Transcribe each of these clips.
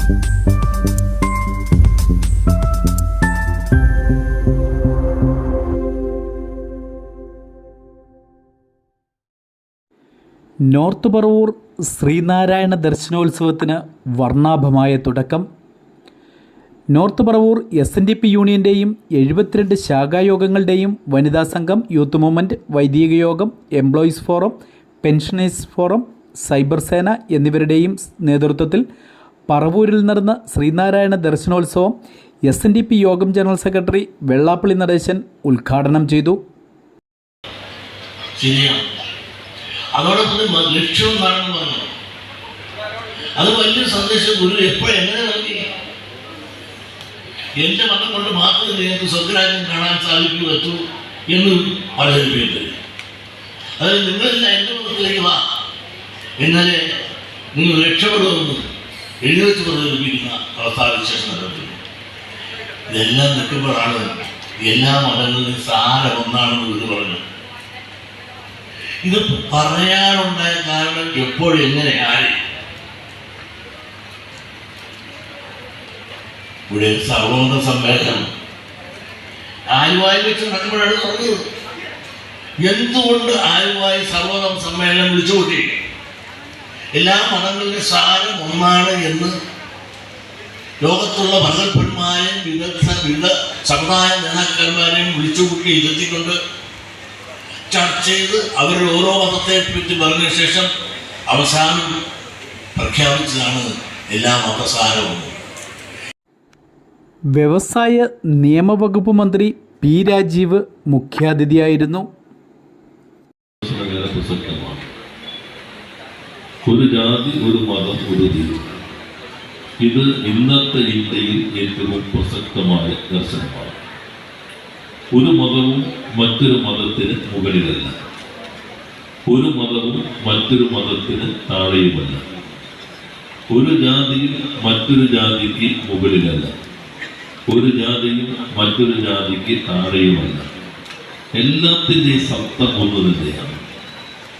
North Paravur Sreenarayana ദർശനോത്സവത്തിന് വർണ്ണാഭമായ തുടക്കം. North Paravur SNDP യൂണിയൻ്റെയും 72 ശാഖായോഗങ്ങളുടെയും വനിതാ സംഘം, യൂത്ത് മൂവ്മെൻറ്റ്, വൈദിക യോഗം, employees forum, pensioners forum, cyber സേന എന്നിവരുടെയും നേതൃത്വത്തിൽ പറവൂരിൽ നടന്ന ശ്രീനാരായണ ദർശനോത്സവം SNDP യോഗം ജനറൽ സെക്രട്ടറി വെള്ളാപ്പള്ളി നടേശൻ ഉദ്ഘാടനം ചെയ്തു. അതോടൊപ്പം ലക്ഷ്യം എന്താണെന്ന് പറഞ്ഞു. അത് വലിയ സന്ദേശം ഗുരു എങ്ങനെ നൽകി. എൻ്റെ മതം കൊണ്ട് മാത്രമേ നിങ്ങൾക്ക് സ്വർഗരാജ്യം കാണാൻ സാധിക്കൂ എത്തൂ എന്ന് പറയുന്നുണ്ട്. അതായത് നിങ്ങളെല്ലാം എൻ്റെ മതത്തിലേക്ക് വാ, എന്നാലേ നിങ്ങൾ രക്ഷപ്പെടുമെന്ന് എഴുതി പറഞ്ഞിരിക്കുന്ന അവസ്ഥാവിശേഷം നടത്തുന്നു. ഇതെല്ലാം നിൽക്കുമ്പോഴാണ് എല്ലാ മതങ്ങളിലും സാരം ഒന്നാണെന്ന് ഗുരു പറഞ്ഞു. ഇത് പറയാനുണ്ടായ കാരണം എപ്പോഴും എങ്ങനെ ആര് ഇവിടെ സർവമത സമ്മേളനം ആലുവായി വെച്ച് നടക്കുമ്പോഴാണ് പറഞ്ഞത്. എന്തുകൊണ്ട് ആലുവായി സർവമത സമ്മേളനം വിളിച്ചുകൂട്ടി? എല്ലാ മതങ്ങളുടെ സാരം ഒന്നാണ് എന്ന് ലോകത്തുള്ള ഭഗവത്പന്മാരെയും വിവിധ സമുദായ നേതാക്കന്മാരെയും വിളിച്ചുകൂട്ടി ഇരുത്തിക്കൊണ്ട് ചർച്ച ചെയ്ത് അവരുടെ ഓരോ മതത്തെ പറ്റി പറഞ്ഞ ശേഷം അവസാനം പ്രഖ്യാപിച്ചതാണ് എല്ലാ മതസാരവും. വ്യവസായ നിയമവകുപ്പ് മന്ത്രി P. രാജീവ് മുഖ്യാതിഥിയായിരുന്നു. ഒരു ജാതി, ഒരു മതം, ഒരു ദൈവം. ഇത് ഇന്നത്തെ ഇന്ത്യയിൽ ഏറ്റവും പ്രസക്തമായ ദർശനമാണ്. ഒരു മതവും മറ്റൊരു മതത്തിന് മുകളിലല്ല, ഒരു മതവും മറ്റൊരു മതത്തിന് താഴെയുമല്ല, ഒരു ജാതിയും മറ്റൊരു ജാതിക്ക് മുകളിലല്ല, ഒരു ജാതിയും മറ്റൊരു ജാതിക്ക് താഴെയുമല്ല. എല്ലാത്തിൻ്റെയും സത്ത ഒന്ന് തന്നെയാണ്.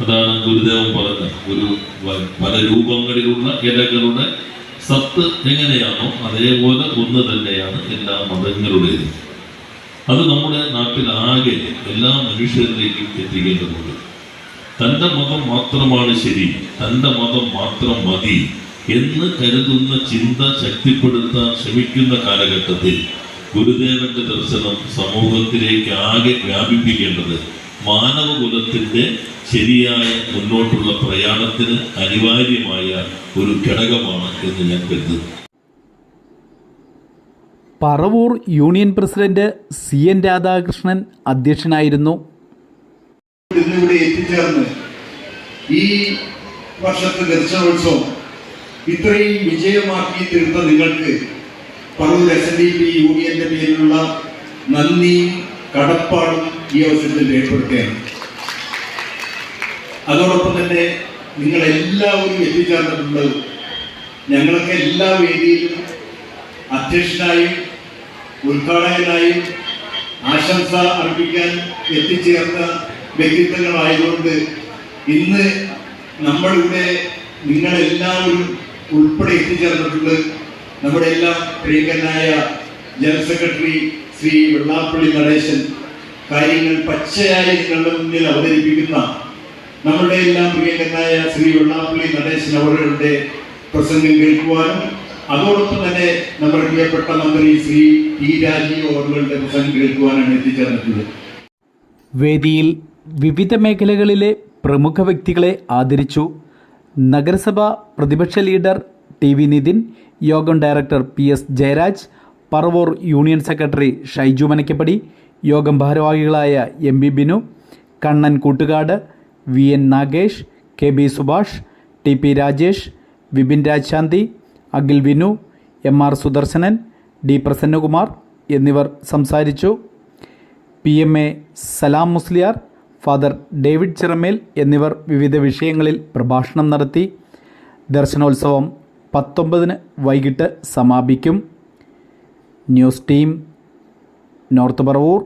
അതാണ് ഗുരുദേവൻ പറഞ്ഞ ഒരു പല രൂപങ്ങളിലുള്ള ഇലകളുടെ സത്ത് എങ്ങനെയാണോ അതേപോലെ ഒന്ന് തന്നെയാണ് എല്ലാ മതങ്ങളുടേതും. അത് നമ്മുടെ നാട്ടിലാകെ എല്ലാ മനുഷ്യരിലേക്കും എത്തിക്കേണ്ടതുണ്ട്. തൻ്റെ മതം മാത്രമാണ് ശരി, തൻ്റെ മതം മാത്രം മതി എന്ന് കരുതുന്ന ചിന്ത ശക്തിപ്പെടുത്താൻ ശ്രമിക്കുന്ന കാലഘട്ടത്തിൽ ഗുരുദേവന്റെ ദർശനം സമൂഹത്തിലേക്ക് ആകെ വ്യാപിപ്പിക്കേണ്ടത് മാനവകുലത്തിൻ്റെ ശരിയായ മുന്നോട്ടുള്ള പ്രയാണത്തിന് അനിവാര്യമായ ഒരു ഘടകമാണ് എന്ന് ഞാൻ കരുതുന്നു. Paravur union president CN Radhakrishnan അധ്യക്ഷനായിരുന്നു. ഇന്നിവിടെ എത്തിച്ചേർന്ന് ഈ വർഷത്തെ ദർശനോത്സവം ഇത്രയും വിജയമാക്കി തീർത്ത നിങ്ങൾക്ക് പറവൂർ SNDP യൂണിയന്റെ പേരിലുള്ള നന്ദിയും കടപ്പാടും ഈ അവസരത്തിൽ രേഖപ്പെടുത്തുകയാണ്. അതോടൊപ്പം തന്നെ നിങ്ങളെല്ലാവരും എത്തിച്ചേർന്നിട്ടുണ്ട്. ഞങ്ങളൊക്കെ എല്ലാ വേദിയിലും അധ്യക്ഷനായും ഉദ്ഘാടകനായും ആശംസ അർപ്പിക്കാൻ എത്തിച്ചേർന്ന വ്യക്തിത്വങ്ങളായതുകൊണ്ട് ഇന്ന് നമ്മളിവിടെ നിങ്ങളെല്ലാവരും ഉൾപ്പെടെ എത്തിച്ചേർന്നിട്ടുണ്ട്. നമ്മുടെ എല്ലാം പ്രിയങ്കരനായ ജനറൽ സെക്രട്ടറി ശ്രീ വെള്ളാപ്പള്ളി നടേശൻ കാര്യങ്ങൾ പച്ചയായി നിങ്ങളുടെ മുന്നിൽ അവതരിപ്പിക്കുന്ന നമ്മുടെ എല്ലാം പ്രിയങ്കരനായ ശ്രീ വെള്ളാപ്പള്ളി നടേശൻ അവരുടെ പ്രസംഗം കേൾക്കുവാനും അതോടൊപ്പം തന്നെ നമ്മുടെ പ്രിയപ്പെട്ട മന്ത്രി ശ്രീ P. രാജീവ് അവരുടെ പ്രസംഗം കേൾക്കുവാനാണ് എത്തിച്ചേർന്നിട്ടുള്ളത്. വേദിയിൽ വിവിധ മേഖലകളിലെ പ്രമുഖ വ്യക്തികളെ ആദരിച്ചു. നഗരസഭ പ്രതിപക്ഷ ലീഡർ TV നിതിൻ, യോഗം director PS Jayaraj, Paravur union secretary Shaiju Manakkappady, യോഗം ഭാരവാഹികളായ MB Binu, Kannan Koottukad, VN Nagesh, KB Subhash, TP Rajesh, Vipin Raj ശാന്തി, അഖിൽ വിനു, MR സുദർശനൻ, D പ്രസന്നകുമാർ എന്നിവർ സംസാരിച്ചു. PMA സലാം മുസ്ലിയാർ, ഫാദർ ഡേവിഡ് ചിറമേൽ എന്നിവർ വിവിധ വിഷയങ്ങളിൽ പ്രഭാഷണം നടത്തി. ദർശനോത്സവം 19-ന് വൈകിട്ട് സമാപിക്കും. News team, north Paravur.